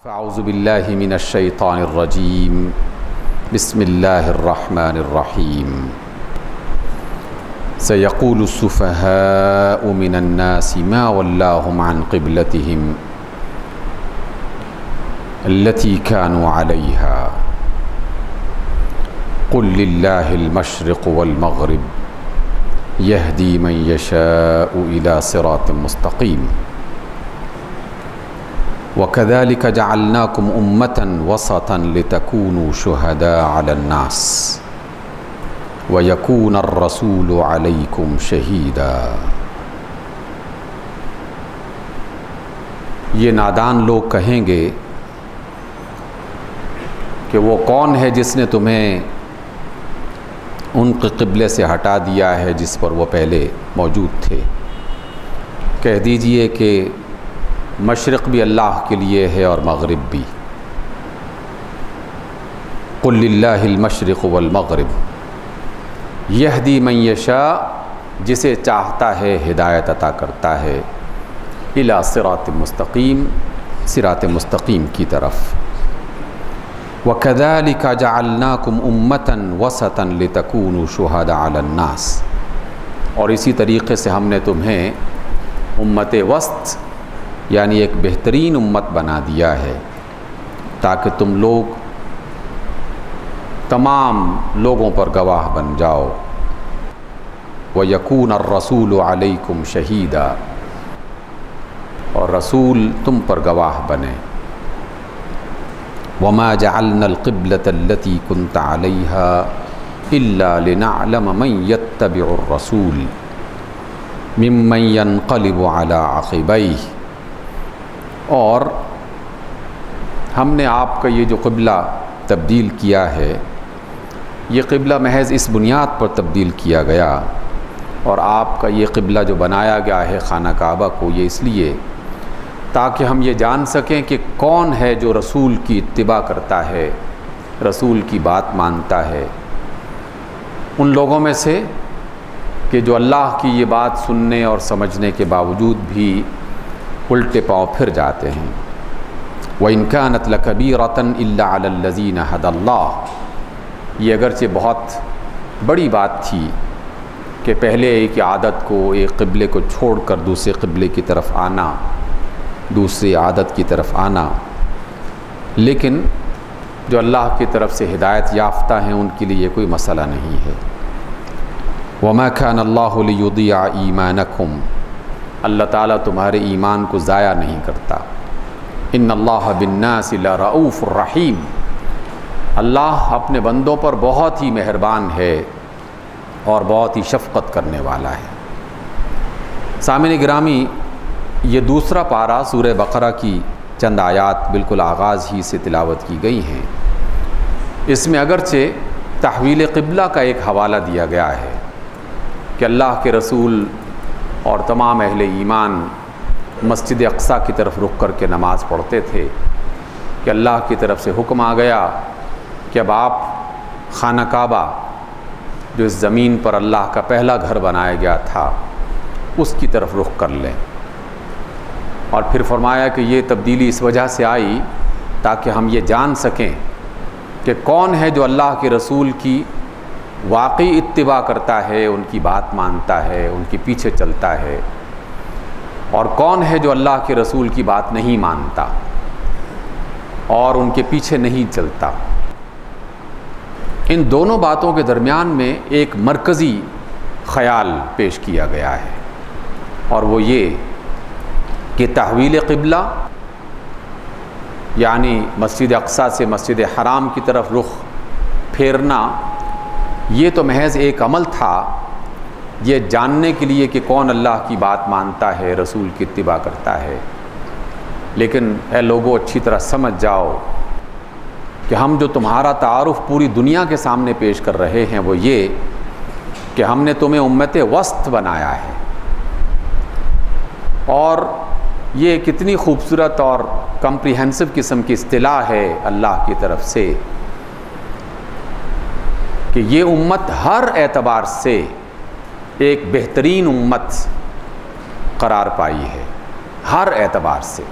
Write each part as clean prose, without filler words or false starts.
فاعوذ باللہ من الشیطان الرجیم بسم اللہ الرحمن الرحیم سیقول السفہاء من الناس ما ولاہم عن قبلتہم التي كانوا عليها قل للہ المشرق والمغرب يهدي من يشاء إلى صراط مستقیم وَكَذَلِكَ جَعَلْنَاكُمْ أُمَّةً وَسَطًا لِتَكُونُوا شُهَدَاءَ عَلَى النَّاسِ وَيَكُونَ الرَّسُولُ عَلَيْكُمْ شَهِيدًا۔ یہ نادان لوگ کہیں گے کہ وہ کون ہے جس نے تمہیں ان کے قبلے سے ہٹا دیا ہے جس پر وہ پہلے موجود تھے۔ کہہ دیجئے کہ مشرق بھی اللہ کے لیے ہے اور مغرب بھی۔ قل للہ المشرق والمغرب یہدی من یشاء، جسے چاہتا ہے ہدایت عطا کرتا ہے، الی صراط مستقیم، صراط مستقیم کی طرف۔ وَكَذَلِكَ جَعَلْنَاكُمْ أُمَّةً وَسَطًا لِتَكُونُوا شُهَدَاءَ عَلَى النَّاسِ، اور اسی طریقے سے ہم نے تمہیں امت وسط یعنی ایک بہترین امت بنا دیا ہے تاکہ تم لوگ تمام لوگوں پر گواہ بن جاؤ۔ وَيَكُونَ الرَّسُولُ عَلَيْكُمْ شَهِيدًا، اور رسول تم پر گواہ بنے۔ وَمَا جَعَلْنَا الْقِبْلَةَ الَّتِي كُنْتَ عَلَيْهَا إِلَّا لِنَعْلَمَ مَنْ يَتَّبِعُ الرَّسُولَ مِمَّنْ يَنْقَلِبُ عَلَى عَقِبَيْهِ، اور ہم نے آپ کا یہ جو قبلہ تبدیل کیا ہے، یہ قبلہ محض اس بنیاد پر تبدیل کیا گیا، اور آپ کا یہ قبلہ جو بنایا گیا ہے خانہ کعبہ کو، یہ اس لیے تاکہ ہم یہ جان سکیں کہ کون ہے جو رسول کی اتباع کرتا ہے، رسول کی بات مانتا ہے، ان لوگوں میں سے کہ جو اللہ کی یہ بات سننے اور سمجھنے کے باوجود بھی الٹے پاؤں پھر جاتے ہیں۔ وَإِن كَانَتْ لَكَبِيرَةً إِلَّا عَلَى الَّذِينَ هَدَى اللَّهُ، یہ اگرچہ بہت بڑی بات تھی کہ پہلے ایک عادت کو، ایک قبلے کو چھوڑ کر دوسرے قبلے کی طرف آنا، دوسری عادت کی طرف آنا، لیکن جو اللہ کی طرف سے ہدایت یافتہ ہیں ان کے لیے یہ کوئی مسئلہ نہیں ہے۔ وَمَا كَانَ اللَّهُ لِيُضِيعَ إِيمَانَكُمْ، اللہ تعالیٰ تمہارے ایمان کو ضائع نہیں کرتا۔ ان اللہ بالناس لرؤوف الرحیم، اللہ اپنے بندوں پر بہت ہی مہربان ہے اور بہت ہی شفقت کرنے والا ہے۔ سامعین گرامی، یہ دوسرا پارہ سورہ بقرہ کی چند آیات بالکل آغاز ہی سے تلاوت کی گئی ہیں۔ اس میں اگرچہ تحویل قبلہ کا ایک حوالہ دیا گیا ہے کہ اللہ کے رسول اور تمام اہل ایمان مسجد اقصیٰ کی طرف رخ کر کے نماز پڑھتے تھے، کہ اللہ کی طرف سے حکم آ گیا کہ اب آپ خانہ کعبہ جو اس زمین پر اللہ کا پہلا گھر بنایا گیا تھا اس کی طرف رخ کر لیں، اور پھر فرمایا کہ یہ تبدیلی اس وجہ سے آئی تاکہ ہم یہ جان سکیں کہ کون ہے جو اللہ کے رسول کی واقعی اتباع کرتا ہے، ان کی بات مانتا ہے، ان کے پیچھے چلتا ہے، اور کون ہے جو اللہ کے رسول کی بات نہیں مانتا اور ان کے پیچھے نہیں چلتا۔ ان دونوں باتوں کے درمیان میں ایک مرکزی خیال پیش کیا گیا ہے، اور وہ یہ کہ تحویل قبلہ یعنی مسجد اقصیٰ سے مسجد حرام کی طرف رخ پھیرنا، یہ تو محض ایک عمل تھا یہ جاننے کے لیے کہ کون اللہ کی بات مانتا ہے، رسول کی اتباع کرتا ہے، لیکن اے لوگوں اچھی طرح سمجھ جاؤ کہ ہم جو تمہارا تعارف پوری دنیا کے سامنے پیش کر رہے ہیں وہ یہ کہ ہم نے تمہیں امت وسط بنایا ہے، اور یہ کتنی خوبصورت اور کمپریہنسو قسم کی اصطلاح ہے اللہ کی طرف سے کہ یہ امت ہر اعتبار سے ایک بہترین امت قرار پائی ہے، ہر اعتبار سے۔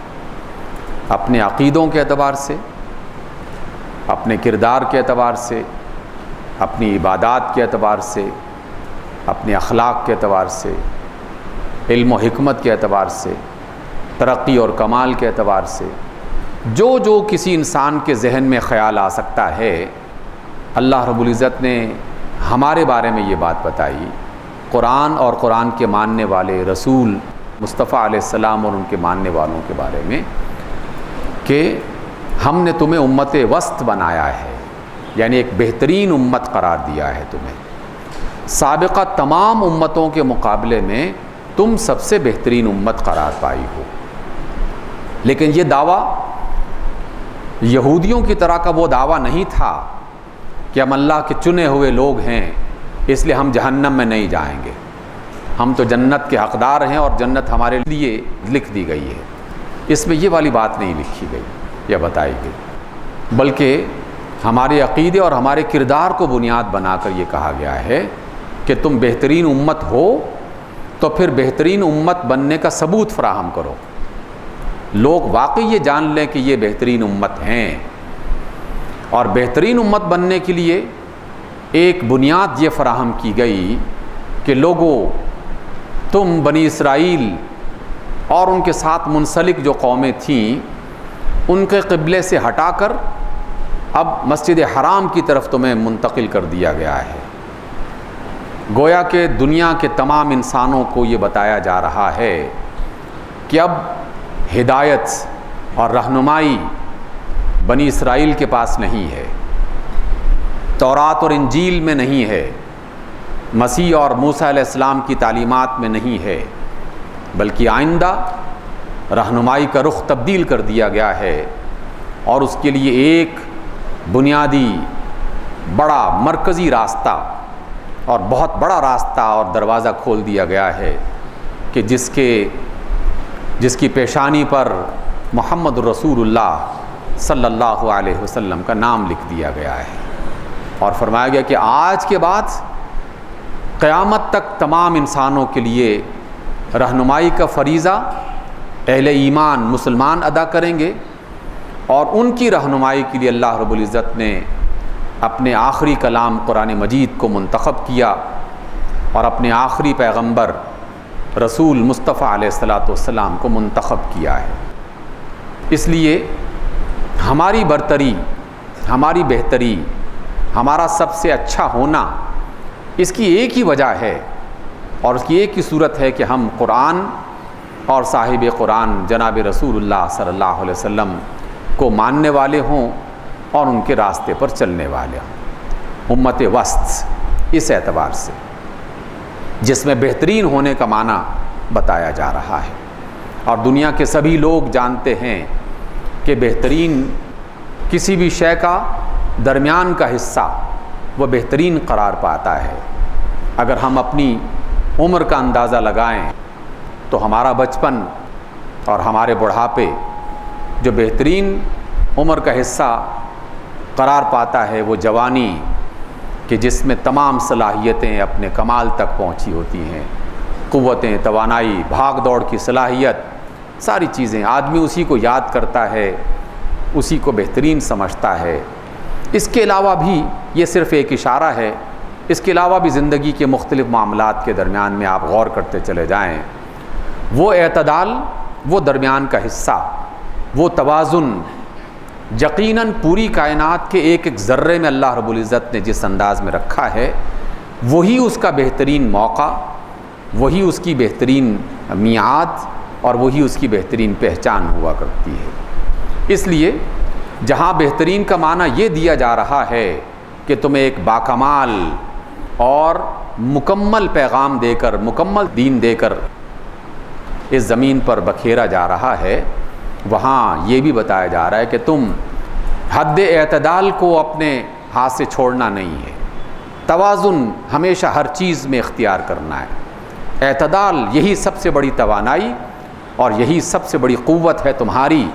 اپنے عقیدوں کے اعتبار سے، اپنے کردار کے اعتبار سے، اپنی عبادات کے اعتبار سے، اپنے اخلاق کے اعتبار سے، علم و حکمت کے اعتبار سے، ترقی اور کمال کے اعتبار سے، جو کسی انسان کے ذہن میں خیال آ سکتا ہے، اللہ رب العزت نے ہمارے بارے میں یہ بات بتائی، قرآن اور قرآن کے ماننے والے رسول مصطفیٰ علیہ السلام اور ان کے ماننے والوں کے بارے میں، کہ ہم نے تمہیں امت وسط بنایا ہے، یعنی ایک بہترین امت قرار دیا ہے تمہیں، سابقہ تمام امتوں کے مقابلے میں تم سب سے بہترین امت قرار پائی ہو۔ لیکن یہ دعویٰ یہودیوں کی طرح کا وہ دعویٰ نہیں تھا کہ ہم اللہ کے چنے ہوئے لوگ ہیں اس لیے ہم جہنم میں نہیں جائیں گے، ہم تو جنت کے حقدار ہیں اور جنت ہمارے لیے لکھ دی گئی ہے۔ اس میں یہ والی بات نہیں لکھی گئی یا بتائی گئی، بلکہ ہمارے عقیدے اور ہمارے کردار کو بنیاد بنا کر یہ کہا گیا ہے کہ تم بہترین امت ہو تو پھر بہترین امت بننے کا ثبوت فراہم کرو، لوگ واقعی یہ جان لیں کہ یہ بہترین امت ہیں۔ اور بہترین امت بننے کے لیے ایک بنیاد یہ فراہم کی گئی کہ لوگوں، تم بنی اسرائیل اور ان کے ساتھ منسلک جو قومیں تھیں ان کے قبلے سے ہٹا کر اب مسجد حرام کی طرف تمہیں منتقل کر دیا گیا ہے۔ گویا کہ دنیا کے تمام انسانوں کو یہ بتایا جا رہا ہے کہ اب ہدایت اور رہنمائی بنی اسرائیل کے پاس نہیں ہے، تورات اور انجیل میں نہیں ہے، مسیح اور موسیٰ علیہ السلام کی تعلیمات میں نہیں ہے، بلکہ آئندہ رہنمائی کا رخ تبدیل کر دیا گیا ہے، اور اس کے لیے ایک بنیادی بڑا مرکزی راستہ اور بہت بڑا راستہ اور دروازہ کھول دیا گیا ہے کہ جس کی پیشانی پر محمد رسول اللہ صلی اللہ علیہ وسلم کا نام لکھ دیا گیا ہے، اور فرمایا گیا کہ آج کے بعد قیامت تک تمام انسانوں کے لیے رہنمائی کا فریضہ اہل ایمان مسلمان ادا کریں گے، اور ان کی رہنمائی کے لیے اللہ رب العزت نے اپنے آخری کلام قرآن مجید کو منتخب کیا اور اپنے آخری پیغمبر رسول مصطفیٰ علیہ السلام کو منتخب کیا ہے۔ اس لیے ہماری برتری، ہماری بہتری، ہمارا سب سے اچھا ہونا، اس کی ایک ہی وجہ ہے اور اس کی ایک ہی صورت ہے کہ ہم قرآن اور صاحب قرآن جناب رسول اللہ صلی اللہ علیہ وسلم کو ماننے والے ہوں اور ان کے راستے پر چلنے والے ہوں، امت وسط اس اعتبار سے، جس میں بہترین ہونے کا معنی بتایا جا رہا ہے۔ اور دنیا کے سبھی لوگ جانتے ہیں کہ بہترین کسی بھی شے کا درمیان کا حصہ وہ بہترین قرار پاتا ہے۔ اگر ہم اپنی عمر کا اندازہ لگائیں تو ہمارا بچپن اور ہمارے بڑھاپے جو بہترین عمر کا حصہ قرار پاتا ہے وہ جوانی، کہ جس میں تمام صلاحیتیں اپنے کمال تک پہنچی ہوتی ہیں، قوتیں، توانائی، بھاگ دوڑ کی صلاحیت، ساری چیزیں، آدمی اسی کو یاد کرتا ہے، اسی کو بہترین سمجھتا ہے۔ اس کے علاوہ بھی یہ صرف ایک اشارہ ہے، اس کے علاوہ بھی زندگی کے مختلف معاملات کے درمیان میں آپ غور کرتے چلے جائیں، وہ اعتدال، وہ درمیان کا حصہ، وہ توازن یقیناً پوری کائنات کے ایک ایک ذرے میں اللہ رب العزت نے جس انداز میں رکھا ہے، وہی اس کا بہترین موقع، وہی اس کی بہترین میعاد اور وہی اس کی بہترین پہچان ہوا کرتی ہے۔ اس لیے جہاں بہترین کا معنی یہ دیا جا رہا ہے کہ تمہیں ایک باکمال اور مکمل پیغام دے کر، مکمل دین دے کر اس زمین پر بکھیرا جا رہا ہے، وہاں یہ بھی بتایا جا رہا ہے کہ تم حد اعتدال کو اپنے ہاتھ سے چھوڑنا نہیں ہے، توازن ہمیشہ ہر چیز میں اختیار کرنا ہے۔ اعتدال یہی سب سے بڑی توانائی اور یہی سب سے بڑی قوت ہے تمہاری،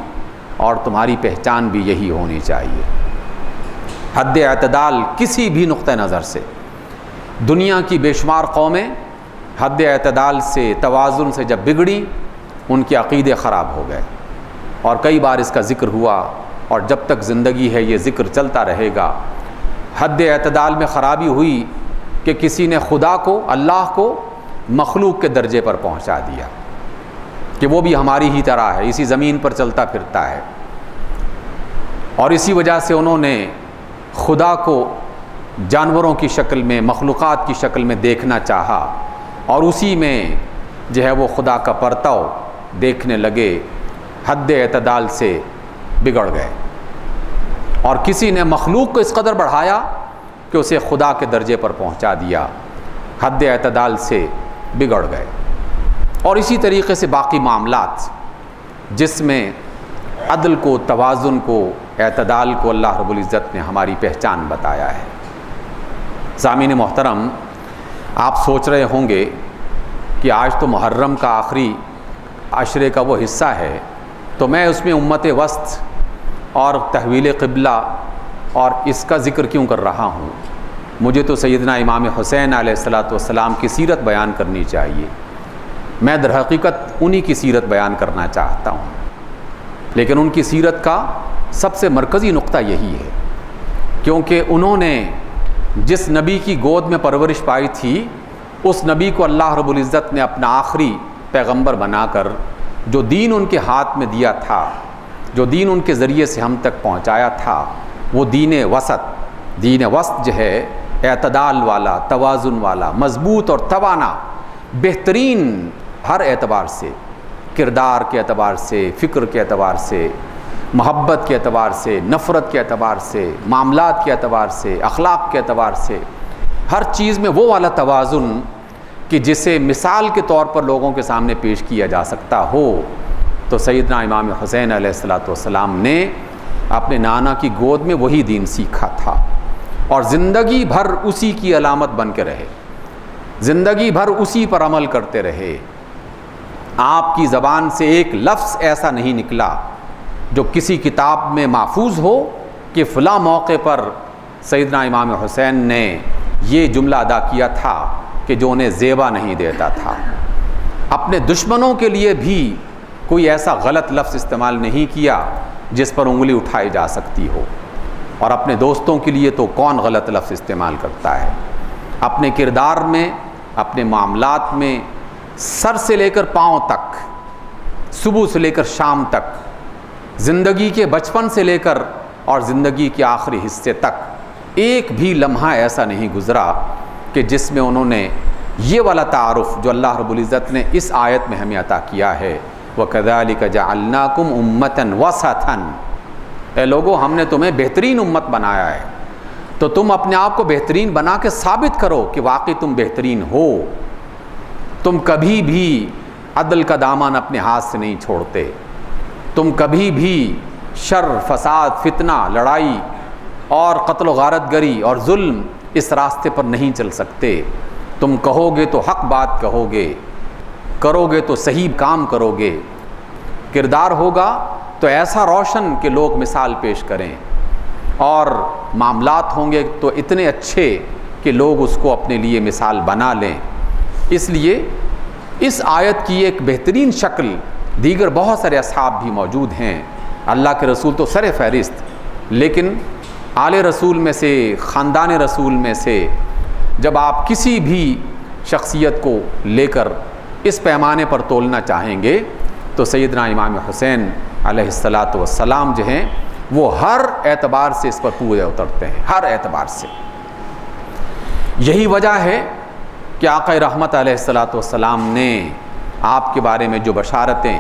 اور تمہاری پہچان بھی یہی ہونی چاہیے۔ حد اعتدال کسی بھی نقطہ نظر سے، دنیا کی بے شمار قومیں حد اعتدال سے، توازن سے جب بگڑی، ان کے عقیدے خراب ہو گئے، اور کئی بار اس کا ذکر ہوا، اور جب تک زندگی ہے یہ ذکر چلتا رہے گا۔ حد اعتدال میں خرابی ہوئی کہ کسی نے خدا کو، اللہ کو مخلوق کے درجے پر پہنچا دیا کہ وہ بھی ہماری ہی طرح ہے، اسی زمین پر چلتا پھرتا ہے، اور اسی وجہ سے انہوں نے خدا کو جانوروں کی شکل میں، مخلوقات کی شکل میں دیکھنا چاہا، اور اسی میں جو ہے وہ خدا کا پرتو دیکھنے لگے، حد اعتدال سے بگڑ گئے، اور کسی نے مخلوق کو اس قدر بڑھایا کہ اسے خدا کے درجے پر پہنچا دیا، حد اعتدال سے بگڑ گئے۔ اور اسی طریقے سے باقی معاملات جس میں عدل کو، توازن کو، اعتدال کو اللہ رب العزت نے ہماری پہچان بتایا ہے۔ سامعین محترم، آپ سوچ رہے ہوں گے کہ آج تو محرم کا آخری عشرے کا وہ حصہ ہے، تو میں اس میں امت وسط اور تحویل قبلہ اور اس کا ذکر کیوں کر رہا ہوں؟ مجھے تو سیدنا امام حسین علیہ السلام کی سیرت بیان کرنی چاہیے۔ میں در حقیقت انہی کی سیرت بیان کرنا چاہتا ہوں، لیکن ان کی سیرت کا سب سے مرکزی نقطہ یہی ہے، کیونکہ انہوں نے جس نبی کی گود میں پرورش پائی تھی، اس نبی کو اللہ رب العزت نے اپنا آخری پیغمبر بنا کر جو دین ان کے ہاتھ میں دیا تھا، جو دین ان کے ذریعے سے ہم تک پہنچایا تھا، وہ دین وسط جو ہے، اعتدال والا، توازن والا، مضبوط اور توانا، بہترین ہر اعتبار سے، کردار کے اعتبار سے، فکر کے اعتبار سے، محبت کے اعتبار سے، نفرت کے اعتبار سے، معاملات کے اعتبار سے، اخلاق کے اعتبار سے، ہر چیز میں وہ والا توازن کہ جسے مثال کے طور پر لوگوں کے سامنے پیش کیا جا سکتا ہو، تو سیدنا امام حسین علیہ السلام نے اپنے نانا کی گود میں وہی دین سیکھا تھا، اور زندگی بھر اسی کی علامت بن کے رہے، زندگی بھر اسی پر عمل کرتے رہے۔ آپ کی زبان سے ایک لفظ ایسا نہیں نکلا جو کسی کتاب میں محفوظ ہو کہ فلاں موقع پر سیدنا امام حسین نے یہ جملہ ادا کیا تھا کہ جو انہیں زیبا نہیں دیتا تھا۔ اپنے دشمنوں کے لیے بھی کوئی ایسا غلط لفظ استعمال نہیں کیا جس پر انگلی اٹھائی جا سکتی ہو، اور اپنے دوستوں کے لیے تو کون غلط لفظ استعمال کرتا ہے؟ اپنے کردار میں، اپنے معاملات میں، سر سے لے کر پاؤں تک، صبح سے لے کر شام تک، زندگی کے بچپن سے لے کر اور زندگی کے آخری حصے تک ایک بھی لمحہ ایسا نہیں گزرا کہ جس میں انہوں نے یہ والا تعارف جو اللہ رب العزت نے اس آیت میں ہمیں عطا کیا ہے، وَكَذَلِكَ جَعَلْنَاكُمْ أُمَّةً وَسَطًا، اے لوگو ہم نے تمہیں بہترین امت بنایا ہے، تو تم اپنے آپ کو بہترین بنا کے ثابت کرو کہ واقعی تم بہترین ہو۔ تم کبھی بھی عدل کا دامن اپنے ہاتھ سے نہیں چھوڑتے، تم کبھی بھی شر، فساد، فتنہ، لڑائی اور قتل و غارت گری اور ظلم اس راستے پر نہیں چل سکتے۔ تم کہو گے تو حق بات کہو گے، کرو گے تو صحیح کام کرو گے، کردار ہوگا تو ایسا روشن کہ لوگ مثال پیش کریں، اور معاملات ہوں گے تو اتنے اچھے کہ لوگ اس کو اپنے لیے مثال بنا لیں۔ اس لیے اس آیت کی ایک بہترین شکل، دیگر بہت سارے اصحاب بھی موجود ہیں، اللہ کے رسول تو سر فہرست، لیکن آل رسول میں سے، خاندان رسول میں سے جب آپ کسی بھی شخصیت کو لے کر اس پیمانے پر تولنا چاہیں گے تو سیدنا امام حسین علیہ السلام جو ہیں وہ ہر اعتبار سے اس پر پورے اترتے ہیں، ہر اعتبار سے۔ یہی وجہ ہے کہ آقا رحمت علیہ السلام نے آپ کے بارے میں جو بشارتیں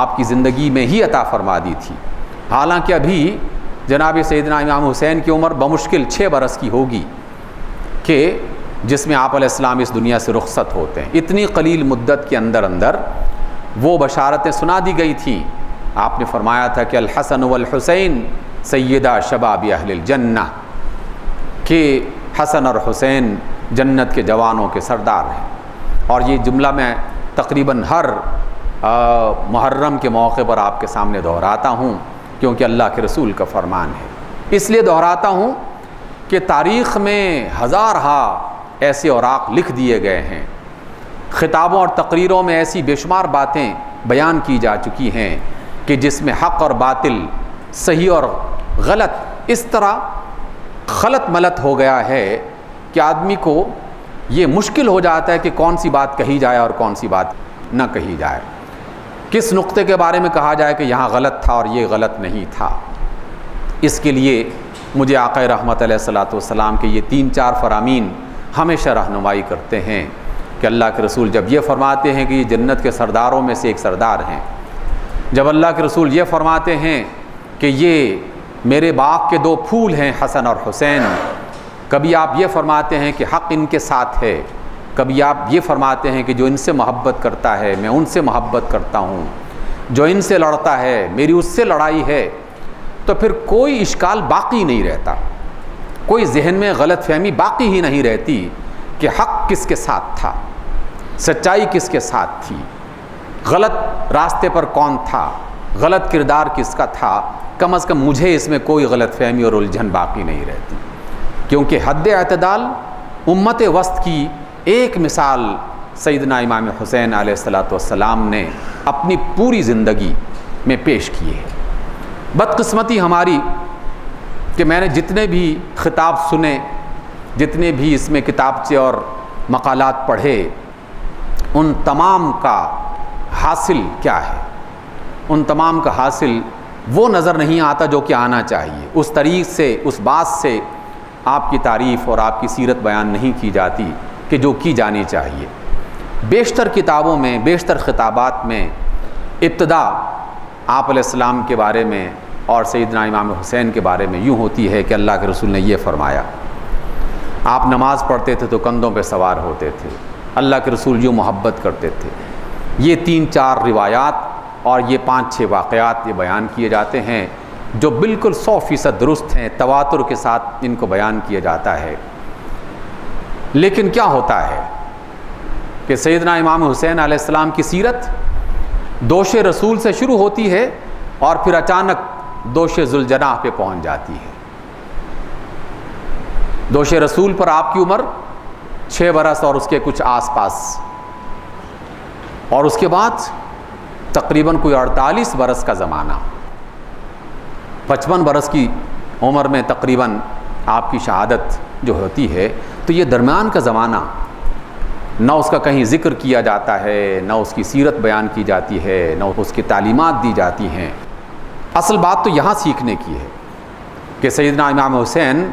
آپ کی زندگی میں ہی عطا فرما دی تھی، حالانکہ ابھی جناب سیدنا امام حسین کی عمر بمشکل 6 برس کی ہوگی کہ جس میں آپ علیہ السلام اس دنیا سے رخصت ہوتے ہیں، اتنی قلیل مدت کے اندر وہ بشارتیں سنا دی گئی تھیں۔ آپ نے فرمایا تھا کہ الحسن والحسین سیدہ شباب اہل الجنہ، کہ حسن اور حسین جنت کے جوانوں کے سردار ہیں، اور یہ جملہ میں تقریباً ہر محرم کے موقع پر آپ کے سامنے دہراتا ہوں، کیونکہ اللہ کے رسول کا فرمان ہے۔ اس لیے دہراتا ہوں کہ تاریخ میں ہزارہا ایسے اوراق لکھ دیے گئے ہیں، خطابوں اور تقریروں میں ایسی بے شمار باتیں بیان کی جا چکی ہیں کہ جس میں حق اور باطل، صحیح اور غلط اس طرح خلط ملط ہو گیا ہے کہ آدمی کو یہ مشکل ہو جاتا ہے کہ کون سی بات کہی جائے اور کون سی بات نہ کہی جائے، کس نقطے کے بارے میں کہا جائے کہ یہاں غلط تھا اور یہ غلط نہیں تھا۔ اس کے لیے مجھے آقا رحمت علیہ الصلوۃ والسلام کے یہ 3-4 فرامین ہمیشہ رہنمائی کرتے ہیں کہ اللہ کے رسول جب یہ فرماتے ہیں کہ یہ جنت کے سرداروں میں سے ایک سردار ہیں، جب اللہ کے رسول یہ فرماتے ہیں کہ یہ میرے باغ کے 2 پھول ہیں حسن اور حسین، کبھی آپ یہ فرماتے ہیں کہ حق ان کے ساتھ ہے، کبھی آپ یہ فرماتے ہیں کہ جو ان سے محبت کرتا ہے میں ان سے محبت کرتا ہوں، جو ان سے لڑتا ہے میری اس سے لڑائی ہے، تو پھر کوئی اشکال باقی نہیں رہتا، کوئی ذہن میں غلط فہمی باقی ہی نہیں رہتی کہ حق کس کے ساتھ تھا، سچائی کس کے ساتھ تھی، غلط راستے پر کون تھا، غلط کردار کس کا تھا۔ کم از کم مجھے اس میں کوئی غلط فہمی اور الجھن باقی نہیں رہتی، کیونکہ حد اعتدال امت وسط کی ایک مثال سیدنا امام حسین علیہ السلام نے اپنی پوری زندگی میں پیش کی ہے۔ بدقسمتی ہماری کہ میں نے جتنے بھی خطاب سنے، جتنے بھی اس میں کتابچے اور مقالات پڑھے، ان تمام کا حاصل کیا ہے؟ ان تمام کا حاصل وہ نظر نہیں آتا جو کہ آنا چاہیے، اس طریق سے، اس بات سے آپ کی تعریف اور آپ کی سیرت بیان نہیں کی جاتی کہ جو کی جانی چاہیے۔ بیشتر کتابوں میں، بیشتر خطابات میں ابتدا آپ علیہ السلام کے بارے میں اور سیدنا امام حسین کے بارے میں یوں ہوتی ہے کہ اللہ کے رسول نے یہ فرمایا، آپ نماز پڑھتے تھے تو کندھوں پہ سوار ہوتے تھے، اللہ کے رسول یوں محبت کرتے تھے۔ یہ 3-4 روایات اور یہ 5-6 واقعات یہ بیان کیے جاتے ہیں جو بالکل 100% درست ہیں، تواتر کے ساتھ ان کو بیان کیا جاتا ہے۔ لیکن کیا ہوتا ہے کہ سیدنا امام حسین علیہ السلام کی سیرت دوش رسول سے شروع ہوتی ہے اور پھر اچانک دوش ذوالجناح پہ پہنچ جاتی ہے۔ دوش رسول پر آپ کی عمر 6 برس اور اس کے کچھ آس پاس، اور اس کے بعد تقریباً کوئی 48 برس کا زمانہ، 55 برس کی عمر میں تقریباً آپ کی شہادت جو ہوتی ہے، تو یہ درمیان کا زمانہ نہ اس کا کہیں ذکر کیا جاتا ہے، نہ اس کی سیرت بیان کی جاتی ہے، نہ اس کی تعلیمات دی جاتی ہیں۔ اصل بات تو یہاں سیکھنے کی ہے کہ سیدنا امام حسین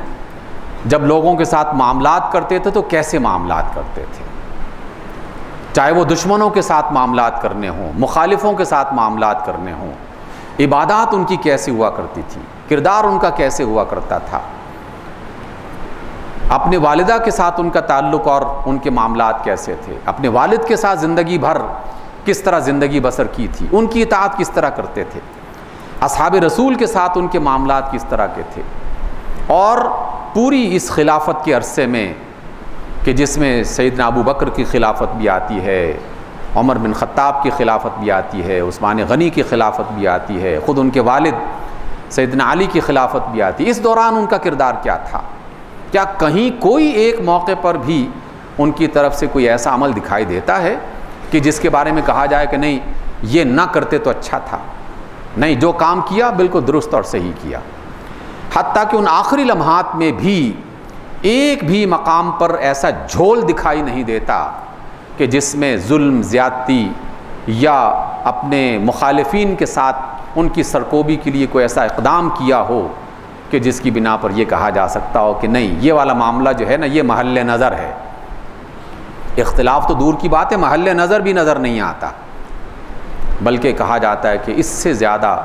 جب لوگوں کے ساتھ معاملات کرتے تھے تو کیسے معاملات کرتے تھے، چاہے وہ دشمنوں کے ساتھ معاملات کرنے ہوں، مخالفوں کے ساتھ معاملات کرنے ہوں، عبادات ان کی کیسے ہوا کرتی تھی، کردار ان کا کیسے ہوا کرتا تھا، اپنے والدہ کے ساتھ ان کا تعلق اور ان کے معاملات کیسے تھے، اپنے والد کے ساتھ زندگی بھر کس طرح زندگی بسر کی تھی، ان کی اطاعت کس طرح کرتے تھے، اصحاب رسول کے ساتھ ان کے معاملات کس طرح کے تھے، اور پوری اس خلافت کے عرصے میں کہ جس میں سیدنا ابو بکر کی خلافت بھی آتی ہے، عمر بن خطاب کی خلافت بھی آتی ہے، عثمان غنی کی خلافت بھی آتی ہے، خود ان کے والد سیدنا علی کی خلافت بھی آتی ہے۔ اس دوران ان کا کردار کیا تھا؟ کیا کہیں کوئی ایک موقع پر بھی ان کی طرف سے کوئی ایسا عمل دکھائی دیتا ہے کہ جس کے بارے میں کہا جائے کہ نہیں یہ نہ کرتے تو اچھا تھا؟ نہیں، جو کام کیا بالکل درست اور صحیح کیا۔ حتیٰ کہ ان آخری لمحات میں بھی ایک بھی مقام پر ایسا جھول دکھائی نہیں دیتا کہ جس میں ظلم، زیادتی یا اپنے مخالفین کے ساتھ ان کی سرکوبی کے لیے کوئی ایسا اقدام کیا ہو کہ جس کی بنا پر یہ کہا جا سکتا ہو کہ نہیں یہ والا معاملہ جو ہے نا یہ محل نظر ہے۔ اختلاف تو دور کی بات ہے، محل نظر بھی نظر نہیں آتا، بلکہ کہا جاتا ہے کہ اس سے زیادہ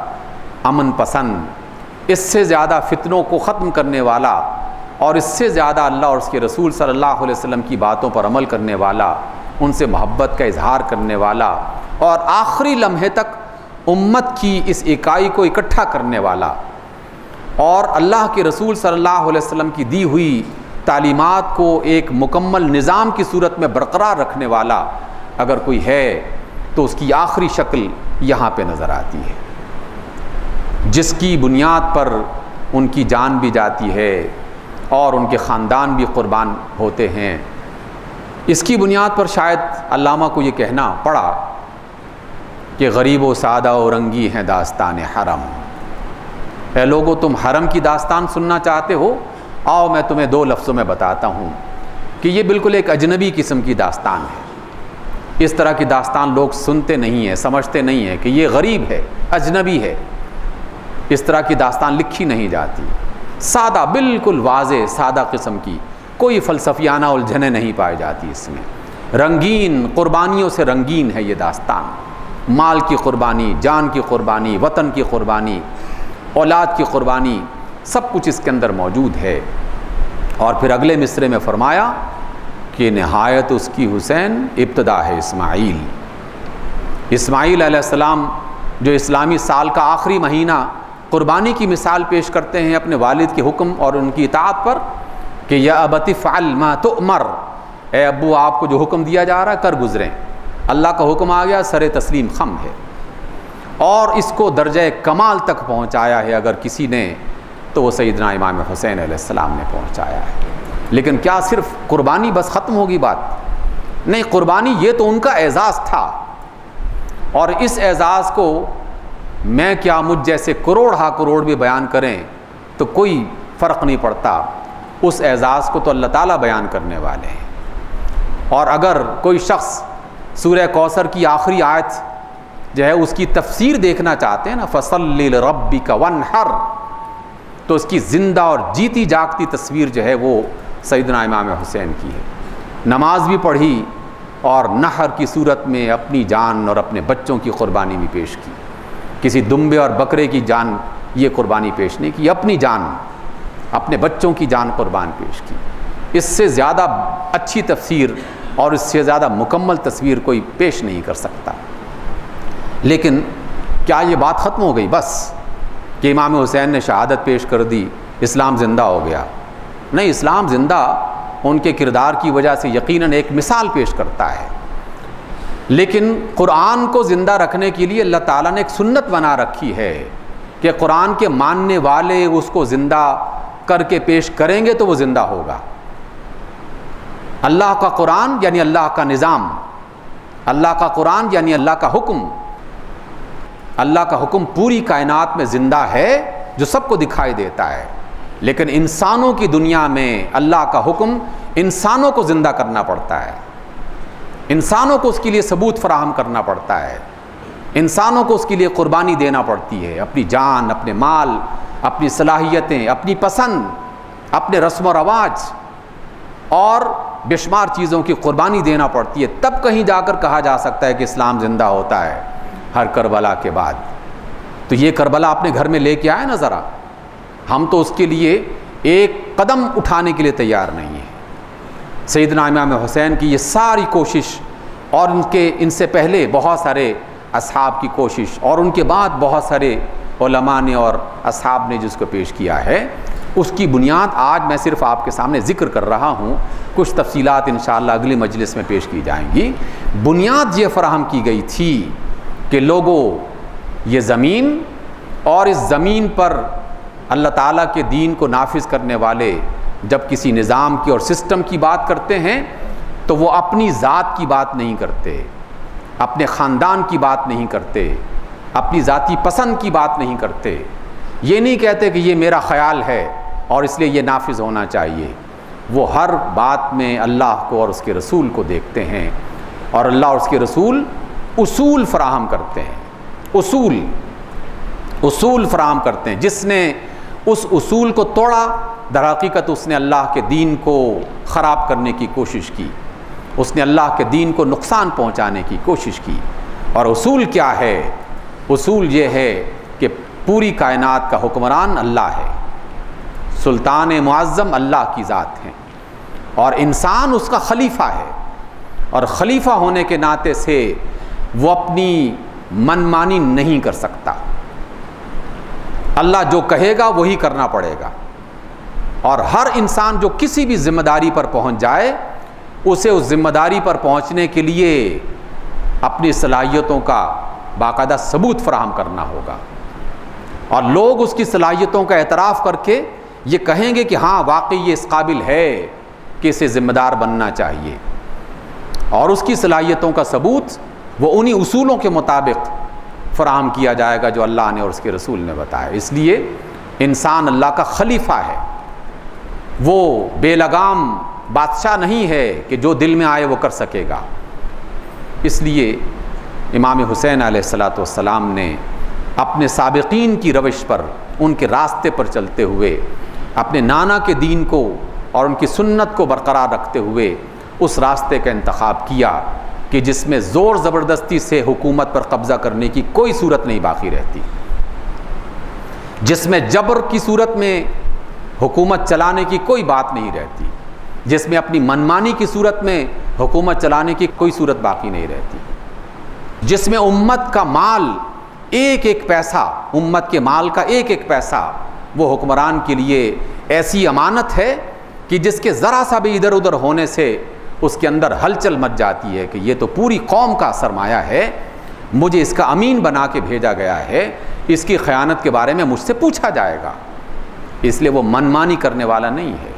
امن پسند، اس سے زیادہ فتنوں کو ختم کرنے والا اور اس سے زیادہ اللہ اور اس کے رسول صلی اللہ علیہ وسلم کی باتوں پر عمل کرنے والا، ان سے محبت کا اظہار کرنے والا اور آخری لمحے تک امت کی اس اکائی کو اکٹھا کرنے والا اور اللہ کے رسول صلی اللہ علیہ وسلم کی دی ہوئی تعلیمات کو ایک مکمل نظام کی صورت میں برقرار رکھنے والا اگر کوئی ہے تو اس کی آخری شکل یہاں پہ نظر آتی ہے، جس کی بنیاد پر ان کی جان بھی جاتی ہے اور ان کے خاندان بھی قربان ہوتے ہیں۔ اس کی بنیاد پر شاید علامہ کو یہ کہنا پڑا کہ غریب و سادہ و رنگی ہیں داستان حرم. اے لوگو، تم حرم کی داستان سننا چاہتے ہو؟ آؤ میں تمہیں 2 لفظوں میں بتاتا ہوں کہ یہ بالکل ایک اجنبی قسم کی داستان ہے. اس طرح کی داستان لوگ سنتے نہیں ہیں، سمجھتے نہیں ہیں کہ یہ غریب ہے، اجنبی ہے. اس طرح کی داستان لکھی نہیں جاتی. سادہ، بالکل واضح سادہ قسم کی، کوئی فلسفیانہ الجھنیں نہیں پائی جاتی اس میں. رنگین، قربانیوں سے رنگین ہے یہ داستان. مال کی قربانی، جان کی قربانی، وطن کی قربانی، اولاد کی قربانی، سب کچھ اس کے اندر موجود ہے. اور پھر اگلے مصرعے میں فرمایا کہ نہایت اس کی حسین ابتدا ہے اسماعیل. اسماعیل علیہ السلام جو اسلامی سال کا آخری مہینہ قربانی کی مثال پیش کرتے ہیں اپنے والد کے حکم اور ان کی اطاعت پر کہ یا ابت افعل ما تؤمر، اے ابو آپ کو جو حکم دیا جا رہا ہے کر گزریں. اللہ کا حکم آ گیا، سر تسلیم خم ہے. اور اس کو درجہ کمال تک پہنچایا ہے اگر کسی نے تو وہ سیدنا امام حسین علیہ السلام نے پہنچایا ہے. لیکن کیا صرف قربانی بس ختم ہوگی بات؟ نہیں، قربانی یہ تو ان کا اعزاز تھا، اور اس اعزاز کو میں کیا مجھ جیسے کروڑ بھی بیان کریں تو کوئی فرق نہیں پڑتا. اس اعزاز کو تو اللہ تعالیٰ بیان کرنے والے ہیں. اور اگر کوئی شخص سورہ کوثر کی آخری آیت جو ہے اس کی تفسیر دیکھنا چاہتے ہیں نا، فَصَلِّ لِرَبِّكَ وَانْحَرْ، تو اس کی زندہ اور جیتی جاگتی تصویر جو ہے وہ سیدنا امام حسین کی ہے. نماز بھی پڑھی اور نحر کی صورت میں اپنی جان اور اپنے بچوں کی قربانی بھی پیش کی. کسی دمبے اور بکرے کی جان یہ قربانی پیش نہیں کی، اپنی جان، اپنے بچوں کی جان قربان پیش کی. اس سے زیادہ اچھی تفسیر اور اس سے زیادہ مکمل تصویر کوئی پیش نہیں کر سکتا. لیکن کیا یہ بات ختم ہو گئی بس کہ امام حسین نے شہادت پیش کر دی، اسلام زندہ ہو گیا؟ نہیں، اسلام زندہ ان کے کردار کی وجہ سے یقیناً ایک مثال پیش کرتا ہے. لیکن قرآن کو زندہ رکھنے کے لیے اللہ تعالیٰ نے ایک سنت بنا رکھی ہے کہ قرآن کے ماننے والے اس کو زندہ کر کے پیش کریں گے تو وہ زندہ ہوگا. اللہ کا قرآن یعنی اللہ کا نظام، اللہ کا قرآن یعنی اللہ کا حکم. اللہ کا حکم پوری کائنات میں زندہ ہے جو سب کو دکھائی دیتا ہے. لیکن انسانوں کی دنیا میں اللہ کا حکم انسانوں کو زندہ کرنا پڑتا ہے، انسانوں کو اس کے لیے ثبوت فراہم کرنا پڑتا ہے، انسانوں کو اس کے لیے قربانی دینا پڑتی ہے، اپنی جان، اپنے مال، اپنی صلاحیتیں، اپنی پسند، اپنے رسم و رواج اور بے شمار چیزوں کی قربانی دینا پڑتی ہے. تب کہیں جا کر کہا جا سکتا ہے کہ اسلام زندہ ہوتا ہے ہر کربلا کے بعد. تو یہ کربلا اپنے گھر میں لے کے آئے نا ذرا، ہم تو اس کے لیے ایک قدم اٹھانے کے لیے تیار نہیں ہیں. سیدنا امام حسین کی یہ ساری کوشش اور ان سے پہلے بہت سارے اصحاب کی کوشش اور ان کے بعد بہت سارے علماء نے اور اصحاب نے جس کو پیش کیا ہے، اس کی بنیاد آج میں صرف آپ کے سامنے ذکر کر رہا ہوں. کچھ تفصیلات انشاءاللہ اگلی مجلس میں پیش کی جائیں گی. بنیاد یہ فراہم کی گئی تھی کہ لوگوں، یہ زمین اور اس زمین پر اللہ تعالیٰ کے دین کو نافذ کرنے والے جب کسی نظام کی اور سسٹم کی بات کرتے ہیں تو وہ اپنی ذات کی بات نہیں کرتے، اپنے خاندان کی بات نہیں کرتے، اپنی ذاتی پسند کی بات نہیں کرتے. یہ نہیں کہتے کہ یہ میرا خیال ہے اور اس لیے یہ نافذ ہونا چاہیے. وہ ہر بات میں اللہ کو اور اس کے رسول کو دیکھتے ہیں، اور اللہ اور اس کے رسول اصول فراہم کرتے ہیں. اصول فراہم کرتے ہیں. جس نے اس اصول کو توڑا در حقیقت اس نے اللہ کے دین کو خراب کرنے کی کوشش کی، اس نے اللہ کے دین کو نقصان پہنچانے کی کوشش کی. اور اصول کیا ہے؟ اصول یہ ہے کہ پوری کائنات کا حکمران اللہ ہے، سلطان معظم اللہ کی ذات ہے، اور انسان اس کا خلیفہ ہے. اور خلیفہ ہونے کے ناطے سے وہ اپنی منمانی نہیں کر سکتا. اللہ جو کہے گا وہی کرنا پڑے گا. اور ہر انسان جو کسی بھی ذمہ داری پر پہنچ جائے اسے اس ذمہ داری پر پہنچنے کے لیے اپنی صلاحیتوں کا باقاعدہ ثبوت فراہم کرنا ہوگا، اور لوگ اس کی صلاحیتوں کا اعتراف کر کے یہ کہیں گے کہ ہاں واقعی یہ اس قابل ہے کہ اسے ذمہ دار بننا چاہیے. اور اس کی صلاحیتوں کا ثبوت وہ انہی اصولوں کے مطابق فراہم کیا جائے گا جو اللہ نے اور اس کے رسول نے بتایا۔ اس لیے انسان اللہ کا خلیفہ ہے، وہ بے لگام بادشاہ نہیں ہے کہ جو دل میں آئے وہ کر سکے گا۔ اس لیے امام حسین علیہ السلام نے اپنے سابقین کی روش پر، ان کے راستے پر چلتے ہوئے، اپنے نانا کے دین کو اور ان کی سنت کو برقرار رکھتے ہوئے اس راستے کا انتخاب کیا کہ جس میں زور زبردستی سے حکومت پر قبضہ کرنے کی کوئی صورت نہیں باقی رہتی، جس میں جبر کی صورت میں حکومت چلانے کی کوئی بات نہیں رہتی، جس میں اپنی منمانی کی صورت میں حکومت چلانے کی کوئی صورت باقی نہیں رہتی، جس میں امت کا مال ایک ایک پیسہ، امت کے مال کا ایک ایک پیسہ وہ حکمران کے لیے ایسی امانت ہے کہ جس کے ذرا سا بھی ادھر ادھر ہونے سے اس کے اندر ہلچل مچ جاتی ہے کہ یہ تو پوری قوم کا سرمایہ ہے، مجھے اس کا امین بنا کے بھیجا گیا ہے، اس کی خیانت کے بارے میں مجھ سے پوچھا جائے گا۔ اس لیے وہ منمانی کرنے والا نہیں ہے۔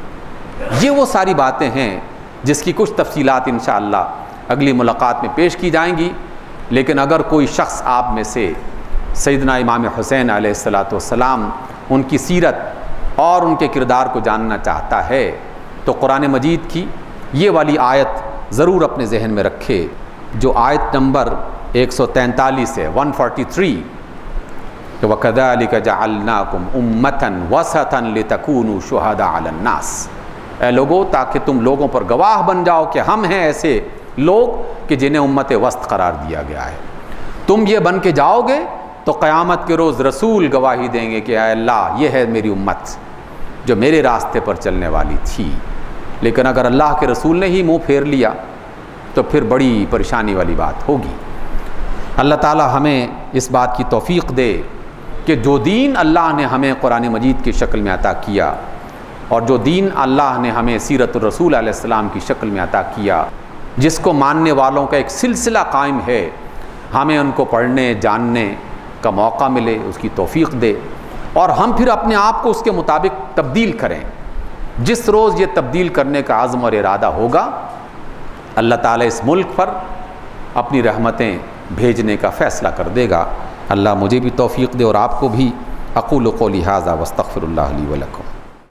یہ وہ ساری باتیں ہیں جس کی کچھ تفصیلات انشاءاللہ اگلی ملاقات میں پیش کی جائیں گی، لیکن اگر کوئی شخص آپ میں سے سیدنا امام حسین علیہ السلام ان کی سیرت اور ان کے کردار کو جاننا چاہتا ہے تو قرآن مجید کی یہ والی آیت ضرور اپنے ذہن میں رکھے، جو آیت نمبر 143 ہے، 143، کہ وَكَذَلِكَ جَعَلْنَاكُمْ أُمَّةً وَسَطًا لِتَكُونُوا شُهَدَاءَ عَلَى النَّاسِ، اے لوگو تاکہ تم لوگوں پر گواہ بن جاؤ کہ ہم ہیں ایسے لوگ کہ جنہیں امت وسط قرار دیا گیا ہے۔ تم یہ بن کے جاؤ گے تو قیامت کے روز رسول گواہی دیں گے کہ اے اللہ یہ ہے میری امت جو میرے راستے پر چلنے والی تھی۔ لیکن اگر اللہ کے رسول نے ہی منہ پھیر لیا تو پھر بڑی پریشانی والی بات ہوگی۔ اللہ تعالی ہمیں اس بات کی توفیق دے کہ جو دین اللہ نے ہمیں قرآن مجید کی شکل میں عطا کیا اور جو دین اللہ نے ہمیں سیرت الرسول علیہ السلام کی شکل میں عطا کیا، جس کو ماننے والوں کا ایک سلسلہ قائم ہے، ہمیں ان کو پڑھنے جاننے کا موقع ملے، اس کی توفیق دے، اور ہم پھر اپنے آپ کو اس کے مطابق تبدیل کریں۔ جس روز یہ تبدیل کرنے کا عزم اور ارادہ ہوگا، اللہ تعالیٰ اس ملک پر اپنی رحمتیں بھیجنے کا فیصلہ کر دے گا۔ اللہ مجھے بھی توفیق دے اور آپ کو بھی۔ اقول قولی ھذا واستغفر اللہ لی ولکم۔